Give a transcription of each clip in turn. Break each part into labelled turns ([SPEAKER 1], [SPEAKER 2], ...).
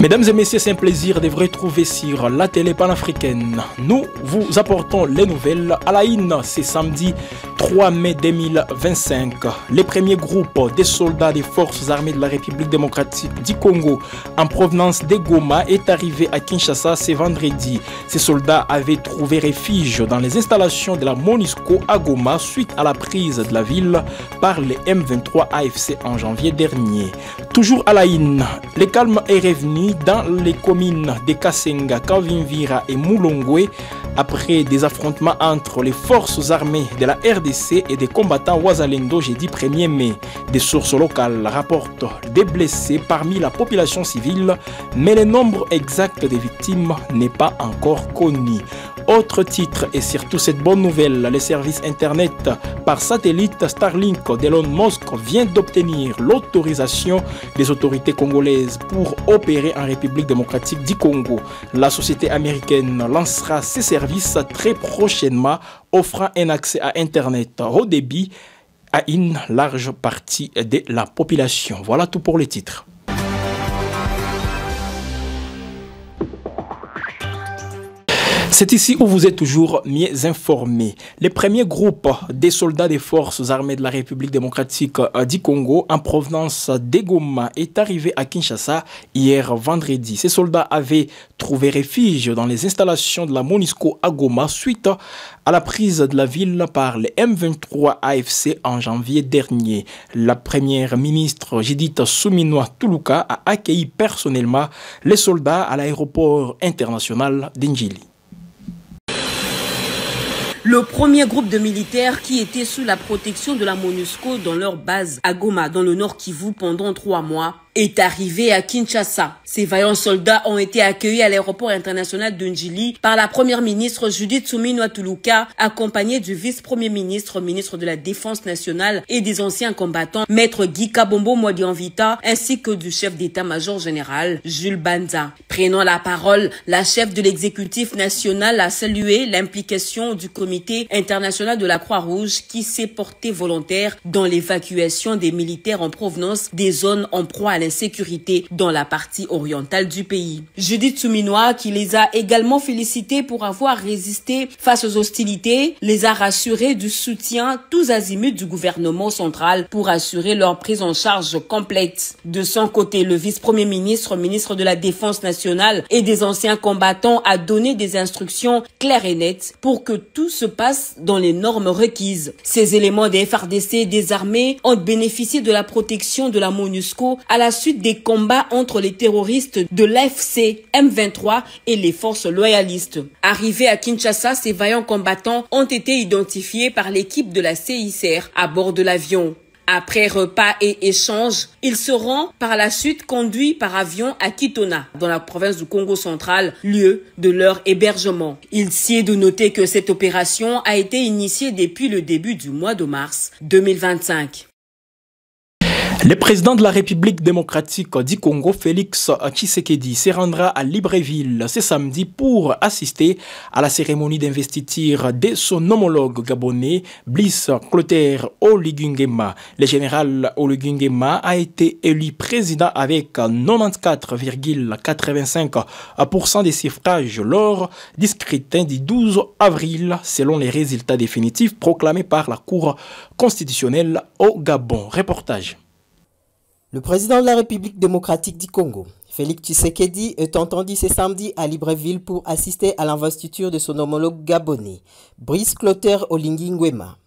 [SPEAKER 1] Mesdames et messieurs, c'est un plaisir de vous retrouver sur la télé panafricaine. Nous vous apportons les nouvelles à la une. C'est samedi 3 mai 2025. Les premiers groupes des soldats des forces armées de la République démocratique du Congo en provenance de Goma est arrivé à Kinshasa ce vendredi. Ces soldats avaient trouvé refuge dans les installations de la MONUSCO à Goma suite à la prise de la ville par les M23 AFC en janvier dernier. Toujours à la une, le calme est revenu dans les communes de Kasenga, Kavimvira et Moulongwe après des affrontements entre les forces armées de la RDC et des combattants Wazalendo jeudi 1er mai. Des sources locales rapportent des blessés parmi la population civile, mais le nombre exact des victimes n'est pas encore connu. Autre titre et surtout cette bonne nouvelle, les services internet par satellite Starlink d'Elon Musk vient d'obtenir l'autorisation des autorités congolaises pour opérer en République démocratique du Congo. La société américaine lancera ses services très prochainement, offrant un accès à internet haut débit à une large partie de la population. Voilà tout pour les titres. C'est ici où vous êtes toujours mieux informés. Les premiers groupes des soldats des forces armées de la République démocratique du Congo en provenance de Goma est arrivé à Kinshasa hier vendredi. Ces soldats avaient trouvé refuge dans les installations de la MONUSCO à Goma suite à la prise de la ville par les M23 AFC en janvier dernier. La première ministre Judith Suminwa Tuluka a accueilli personnellement les soldats à l'aéroport international d'Njili.
[SPEAKER 2] Le premier groupe de militaires qui était sous la protection de la MONUSCO dans leur base à Goma, dans le Nord Kivu, pendant 3 mois, est arrivé à Kinshasa. Ces vaillants soldats ont été accueillis à l'aéroport international de Njili par la première ministre Judith Suminwa Tuluka, accompagnée du vice-premier ministre, ministre de la Défense nationale et des anciens combattants, maître Guy Kabombo Mwadianvita, ainsi que du chef d'état-major général, Jules Banza. Prenant la parole, la chef de l'exécutif national a salué l'implication du comité international de la Croix-Rouge qui s'est porté volontaire dans l'évacuation des militaires en provenance des zones en proie à l'insécurité dans la partie orientale du pays. Judith Suminwa, qui les a également félicités pour avoir résisté face aux hostilités, les a rassurés du soutien tous azimuts du gouvernement central pour assurer leur prise en charge complète. De son côté, le vice-premier ministre, ministre de la Défense nationale et des anciens combattants a donné des instructions claires et nettes pour que tout se passe dans les normes requises. Ces éléments des FARDC désarmés ont bénéficié de la protection de la MONUSCO à la suite des combats entre les terroristes de l'AFC M23 et les forces loyalistes. Arrivés à Kinshasa, ces vaillants combattants ont été identifiés par l'équipe de la CICR à bord de l'avion. Après repas et échanges, ils seront par la suite conduits par avion à Kitona, dans la province du Congo central, lieu de leur hébergement. Il sied de noter que cette opération a été initiée depuis le début du mois de mars 2025.
[SPEAKER 1] Le président de la République démocratique du Congo, Félix Tshisekedi, se rendra à Libreville ce samedi pour assister à la cérémonie d'investiture de son homologue gabonais, Brice Clotaire Oligui-Nguema. Le général Oligui-Nguema a été élu président avec 94,85% des suffrages lors du scrutin du 12 avril, selon les résultats définitifs proclamés par la Cour constitutionnelle au Gabon. Reportage.
[SPEAKER 3] Le président de la République démocratique du Congo, Félix Tshisekedi, est entendu ce samedi à Libreville pour assister à l'investiture de son homologue gabonais, Brice Clotaire Oligui-Nguema.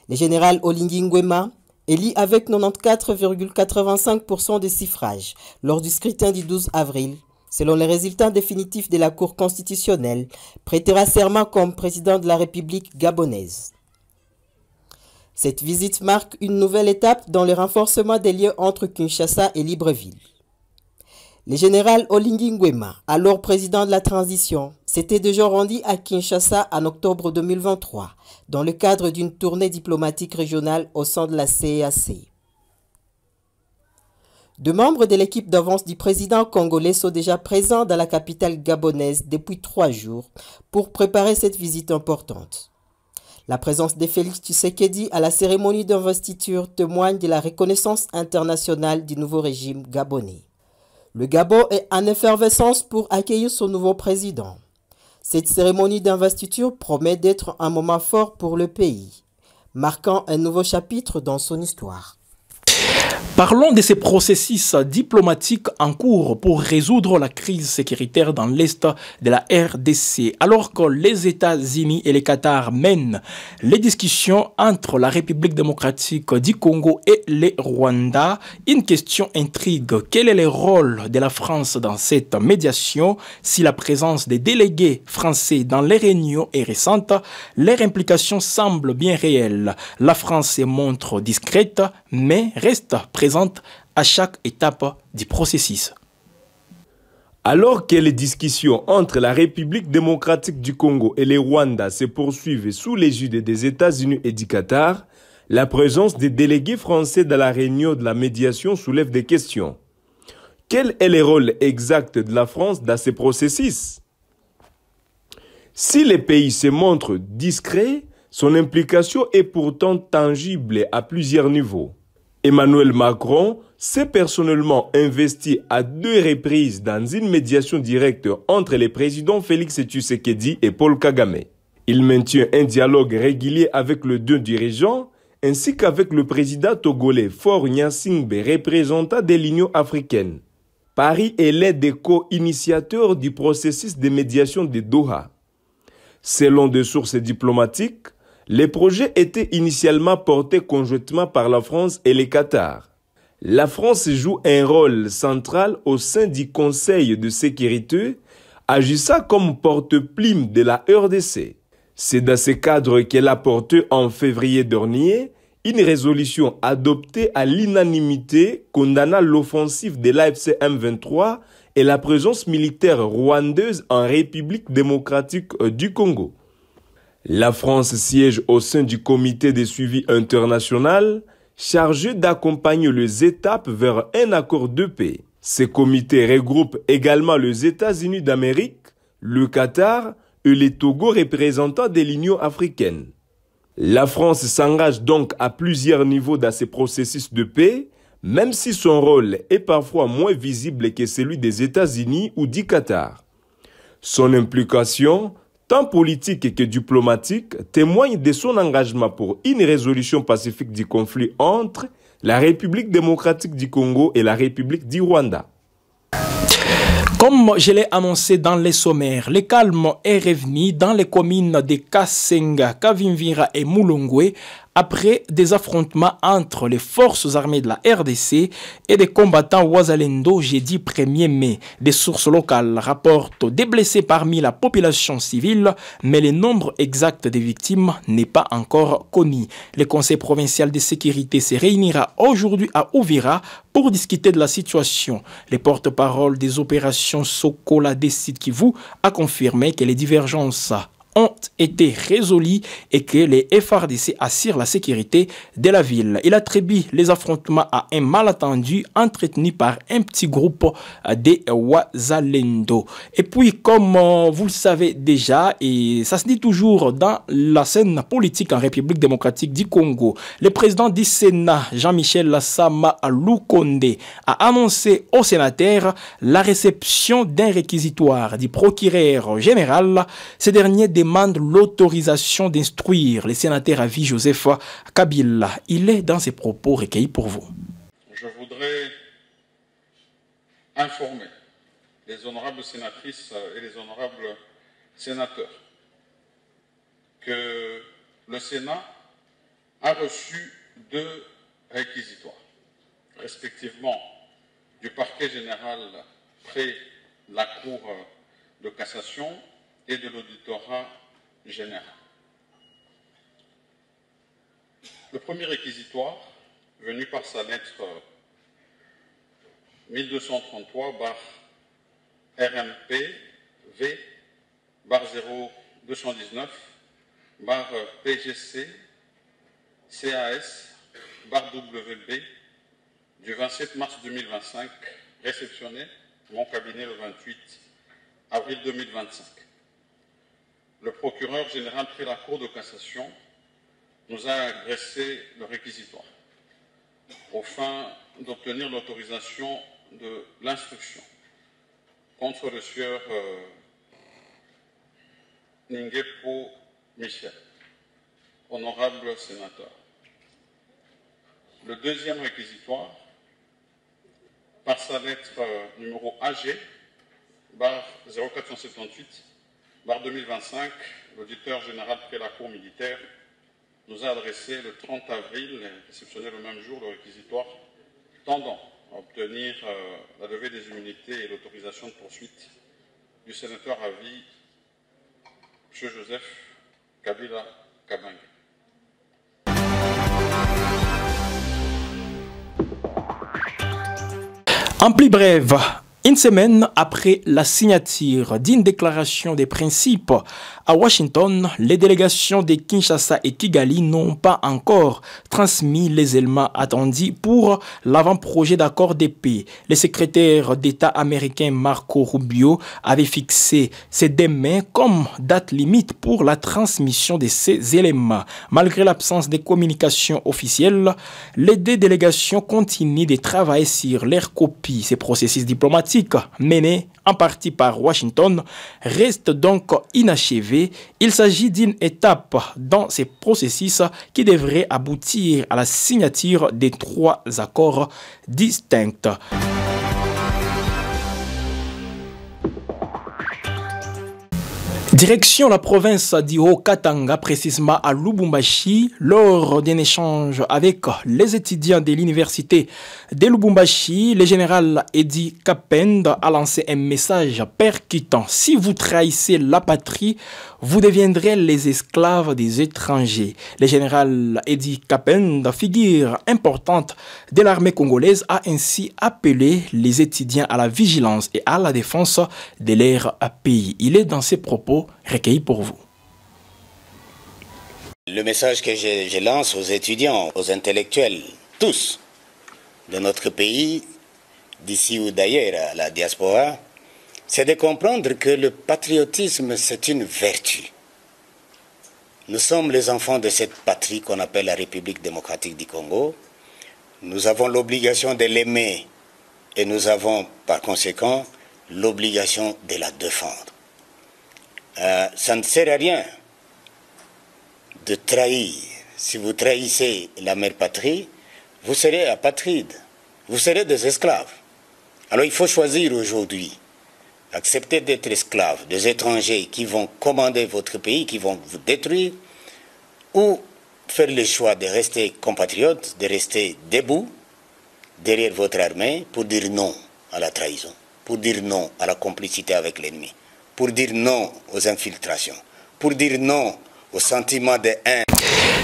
[SPEAKER 3] Le général Oligui-Nguema, élu avec 94,85% des suffrages lors du scrutin du 12 avril, selon les résultats définitifs de la Cour constitutionnelle, prêtera serment comme président de la République gabonaise. Cette visite marque une nouvelle étape dans le renforcement des liens entre Kinshasa et Libreville. Le général Oligui-Nguema, alors président de la transition, s'était déjà rendu à Kinshasa en octobre 2023, dans le cadre d'une tournée diplomatique régionale au sein de la CEAC. Deux membres de l'équipe d'avance du président congolais sont déjà présents dans la capitale gabonaise depuis 3 jours pour préparer cette visite importante. La présence de Félix Tshisekedi à la cérémonie d'investiture témoigne de la reconnaissance internationale du nouveau régime gabonais. Le Gabon est en effervescence pour accueillir son nouveau président. Cette cérémonie d'investiture promet d'être un moment fort pour le pays, marquant un nouveau chapitre dans son histoire.
[SPEAKER 1] Parlons de ces processus diplomatiques en cours pour résoudre la crise sécuritaire dans l'Est de la RDC. Alors que les États-Unis et le Qatar mènent les discussions entre la République démocratique du Congo et le Rwanda, une question intrigue. Quel est le rôle de la France dans cette médiation? Si la présence des délégués français dans les réunions est récente, leur implication semble bien réelle. La France se montre discrète, mais reste présente à chaque étape du processus.
[SPEAKER 4] Alors que les discussions entre la République démocratique du Congo et le Rwanda se poursuivent sous l'égide des États-Unis et du Qatar, la présence des délégués français dans la réunion de la médiation soulève des questions. Quel est le rôle exact de la France dans ces processus? Si les pays se montrent discrets, son implication est pourtant tangible à plusieurs niveaux. Emmanuel Macron s'est personnellement investi à 2 reprises dans une médiation directe entre les présidents Félix Tshisekedi et Paul Kagame. Il maintient un dialogue régulier avec les 2 dirigeants ainsi qu'avec le président togolais Faure Gnassingbé, représentant de l'Union africaine. Paris est l'un des co-initiateurs du processus de médiation de Doha. Selon des sources diplomatiques, les projets étaient initialement portés conjointement par la France et le Qatar. La France joue un rôle central au sein du Conseil de sécurité, agissant comme porte-plume de la RDC. C'est dans ce cadre qu'elle a porté en février dernier une résolution adoptée à l'unanimité condamnant l'offensive de l'AFC M23 et la présence militaire rwandaise en République démocratique du Congo. La France siège au sein du comité de suivi international chargé d'accompagner les étapes vers un accord de paix. Ce comité regroupe également les États-Unis d'Amérique, le Qatar et les Togo représentants de l'Union africaine. La France s'engage donc à plusieurs niveaux dans ce processus de paix, même si son rôle est parfois moins visible que celui des États-Unis ou du Qatar. Son implication, tant politique que diplomatique, témoigne de son engagement pour une résolution pacifique du conflit entre la République démocratique du Congo et la République du Rwanda.
[SPEAKER 1] Comme je l'ai annoncé dans les sommaires, le calme est revenu dans les communes de Kasenga, Kavimvira et Mulongwe après des affrontements entre les forces armées de la RDC et des combattants Wazalendo jeudi 1er mai. Des sources locales rapportent des blessés parmi la population civile, mais le nombre exact des victimes n'est pas encore connu. Le Conseil provincial de sécurité se réunira aujourd'hui à Uvira pour discuter de la situation. Le porte-parole des opérations Sokola des Sud Kivu a confirmé que les divergences ont été résolues et que les FARDC assurent la sécurité de la ville. Il attribue les affrontements à un malentendu entretenu par un petit groupe des Wazalendo. Et puis, comme vous le savez déjà, et ça se dit toujours dans la scène politique en République démocratique du Congo, le président du Sénat, Jean-Michel Sama Lukonde, a annoncé aux sénateurs la réception d'un réquisitoire du procureur général. Ce dernier demande l'autorisation d'instruire les sénateurs à vie Joseph Kabila. Il est dans ses propos recueillis pour vous.
[SPEAKER 5] Je voudrais informer les honorables sénatrices et les honorables sénateurs que le Sénat a reçu 2 réquisitoires, respectivement du parquet général près la Cour de cassation et de l'auditorat général. Le premier réquisitoire, venu par sa lettre 1233/RMP V /0219 PGC CAS WB du 27 mars 2025, réceptionné mon cabinet le 28 avril 2025. Le procureur général près la Cour de cassation nous a adressé le réquisitoire aux fins d'obtenir l'autorisation de l'instruction contre le sieur Ningepo Michel, honorable sénateur. Le deuxième réquisitoire, par sa lettre numéro AG, barre 0478, barre 2025, l'auditeur général près la Cour militaire nous a adressé le 30 avril, réceptionné le même jour, le réquisitoire tendant à obtenir la levée des immunités et l'autorisation de poursuite du sénateur à vie, M. Joseph Kabila Kabange.
[SPEAKER 1] En plus bref, une semaine après la signature d'une déclaration des principes à Washington, les délégations de Kinshasa et Kigali n'ont pas encore transmis les éléments attendus pour l'avant-projet d'accord de paix. Le secrétaire d'État américain Marco Rubio avait fixé ces 2 mai comme date limite pour la transmission de ces éléments. Malgré l'absence de communication officielle, les 2 délégations continuent de travailler sur leur copie. Ces processus diplomatiques menés en partie par Washington restent donc inachevés. Il s'agit d'une étape dans ces processus qui devrait aboutir à la signature des 3 accords distincts. Direction la province du Haut-Katanga, précisément à Lubumbashi, lors d'un échange avec les étudiants de l'université de Lubumbashi, le général Edi Kapend a lancé un message percutant. Si vous trahissez la patrie, vous deviendrez les esclaves des étrangers. Le général Edi Kapend, figure importante de l'armée congolaise, a ainsi appelé les étudiants à la vigilance et à la défense de leur pays. Il est dans ses propos recueillis pour vous.
[SPEAKER 6] Le message que je lance aux étudiants, aux intellectuels, tous de notre pays, d'ici ou d'ailleurs à la diaspora, c'est de comprendre que le patriotisme, c'est une vertu. Nous sommes les enfants de cette patrie qu'on appelle la République démocratique du Congo. Nous avons l'obligation de l'aimer et nous avons par conséquent l'obligation de la défendre. Ça ne sert à rien de trahir. Si vous trahissez la mère patrie, vous serez apatrides, vous serez des esclaves. Alors il faut choisir aujourd'hui, accepter d'être esclaves des étrangers qui vont commander votre pays, qui vont vous détruire, ou faire le choix de rester compatriotes, de rester debout derrière votre armée pour dire non à la trahison, pour dire non à la complicité avec l'ennemi, pour dire non aux infiltrations, pour dire non au sentiment de haine.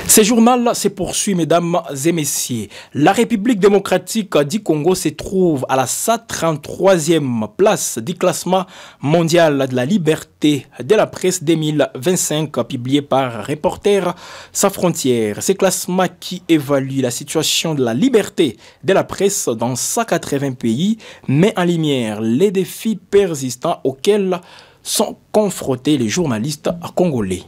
[SPEAKER 1] Ce journal se poursuit, mesdames et messieurs. La République démocratique du Congo se trouve à la 133e place du classement mondial de la liberté de la presse 2025, publié par Reporters sans frontières. Ce classement qui évalue la situation de la liberté de la presse dans 180 pays met en lumière les défis persistants auxquels sont confrontés les journalistes congolais.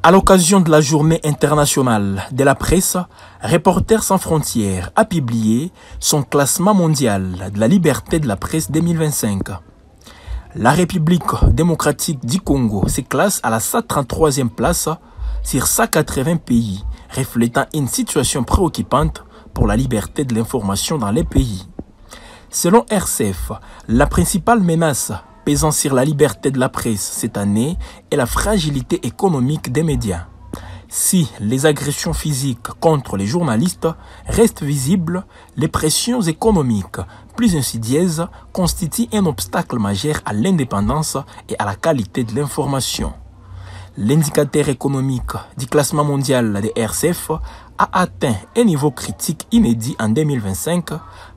[SPEAKER 1] À l'occasion de la journée internationale de la presse, Reporters sans frontières a publié son classement mondial de la liberté de la presse 2025. La République démocratique du Congo se classe à la 133e place sur 180 pays, reflétant une situation préoccupante pour la liberté de l'information dans les pays. Selon RCF, la principale menace pesant sur la liberté de la presse cette année est la fragilité économique des médias. Si les agressions physiques contre les journalistes restent visibles, les pressions économiques plus insidieuses constituent un obstacle majeur à l'indépendance et à la qualité de l'information. L'indicateur économique du classement mondial des RCF a atteint un niveau critique inédit en 2025,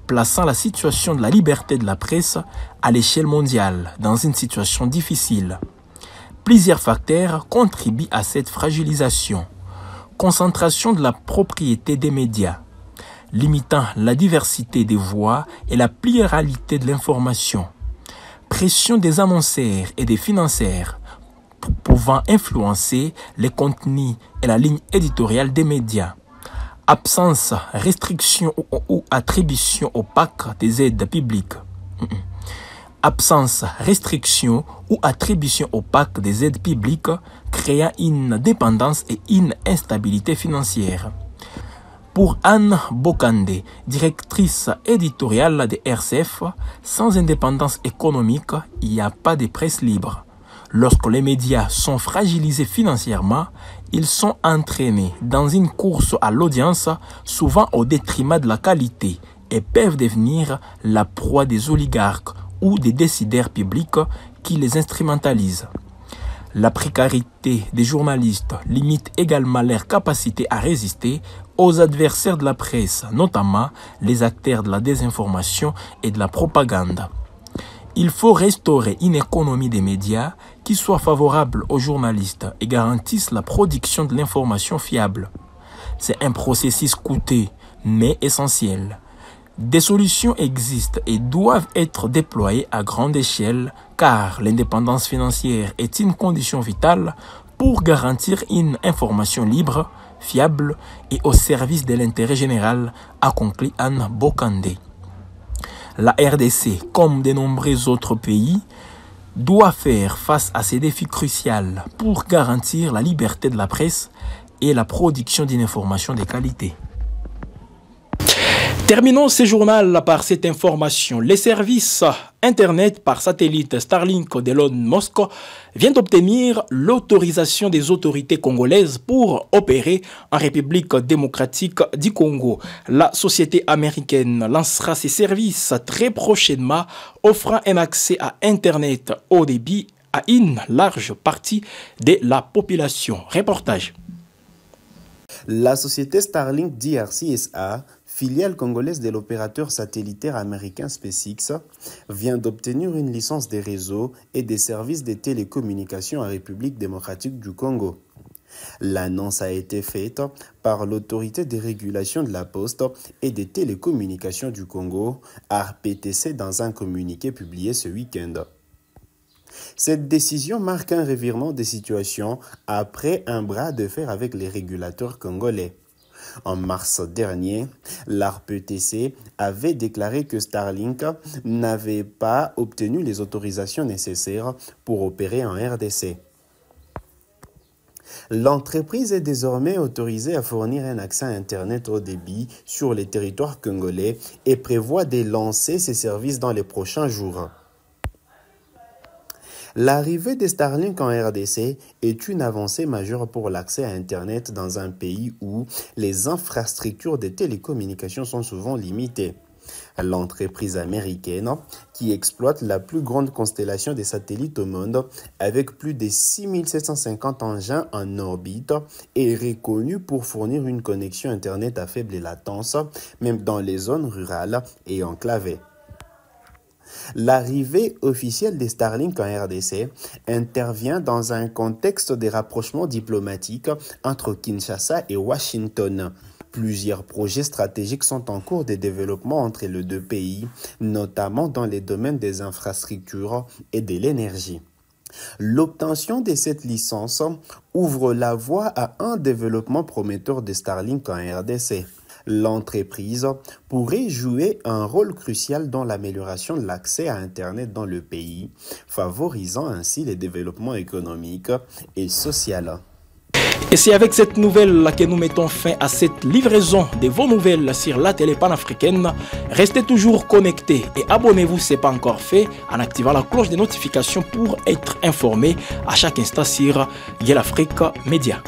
[SPEAKER 1] plaçant la situation de la liberté de la presse à l'échelle mondiale dans une situation difficile. Plusieurs facteurs contribuent à cette fragilisation. Concentration de la propriété des médias, limitant la diversité des voix et la pluralité de l'information. Pression des annonceurs et des financiers pouvant influencer les contenus et la ligne éditoriale des médias. Absence, restriction ou attribution opaque des aides publiques. Absence, restriction ou attribution opaque des aides publiques créant une dépendance et une instabilité financière. Pour Anne Bokande, directrice éditoriale de RCF, sans indépendance économique, il n'y a pas de presse libre. Lorsque les médias sont fragilisés financièrement, ils sont entraînés dans une course à l'audience, souvent au détriment de la qualité, et peuvent devenir la proie des oligarques ou des décideurs publics qui les instrumentalisent. La précarité des journalistes limite également leur capacité à résister aux adversaires de la presse, notamment les acteurs de la désinformation et de la propagande. Il faut restaurer une économie des médias qui soit favorable aux journalistes et garantisse la production de l'information fiable. C'est un processus coûteux, mais essentiel. Des solutions existent et doivent être déployées à grande échelle car l'indépendance financière est une condition vitale pour garantir une information libre, fiable et au service de l'intérêt général, a conclu Anne Bokande. La RDC, comme de nombreux autres pays, doit faire face à ces défis cruciaux pour garantir la liberté de la presse et la production d'une information de qualité.
[SPEAKER 7] Terminons ce journal par cette information. Les services Internet par satellite Starlink d'Elon Musk vient d'obtenir l'autorisation des autorités congolaises pour opérer en République démocratique du Congo. La société américaine lancera ses services très prochainement, offrant un accès à Internet haut débit à une large partie de la population. Reportage.
[SPEAKER 8] La société Starlink DRC SA, filiale congolaise de l'opérateur satellitaire américain SpaceX, vient d'obtenir une licence des réseaux et des services de télécommunications en République démocratique du Congo. L'annonce a été faite par l'autorité de régulation de la poste et des télécommunications du Congo, RPTC, dans un communiqué publié ce week-end. Cette décision marque un revirement de situation après un bras de fer avec les régulateurs congolais. En mars dernier, l'RPTC avait déclaré que Starlink n'avait pas obtenu les autorisations nécessaires pour opérer en RDC. L'entreprise est désormais autorisée à fournir un accès à Internet haut débit sur les territoires congolais et prévoit de lancer ses services dans les prochains jours. L'arrivée de Starlink en RDC est une avancée majeure pour l'accès à Internet dans un pays où les infrastructures de télécommunications sont souvent limitées. L'entreprise américaine, qui exploite la plus grande constellation des satellites au monde, avec plus de 6750 engins en orbite, est reconnue pour fournir une connexion Internet à faible latence, même dans les zones rurales et enclavées. L'arrivée officielle des Starlink en RDC intervient dans un contexte de rapprochement diplomatique entre Kinshasa et Washington. Plusieurs projets stratégiques sont en cours de développement entre les deux pays, notamment dans les domaines des infrastructures et de l'énergie. L'obtention de cette licence ouvre la voie à un développement prometteur de Starlink en RDC. L'entreprise pourrait jouer un rôle crucial dans l'amélioration de l'accès à Internet dans le pays, favorisant ainsi le développement économique et social.
[SPEAKER 7] Et c'est avec cette nouvelle que nous mettons fin à cette livraison de vos nouvelles sur la télé panafricaine. Restez toujours connectés et abonnez-vous si ce n'est pas encore fait en activant la cloche de notification pour être informé à chaque instant sur Yel Africa Media.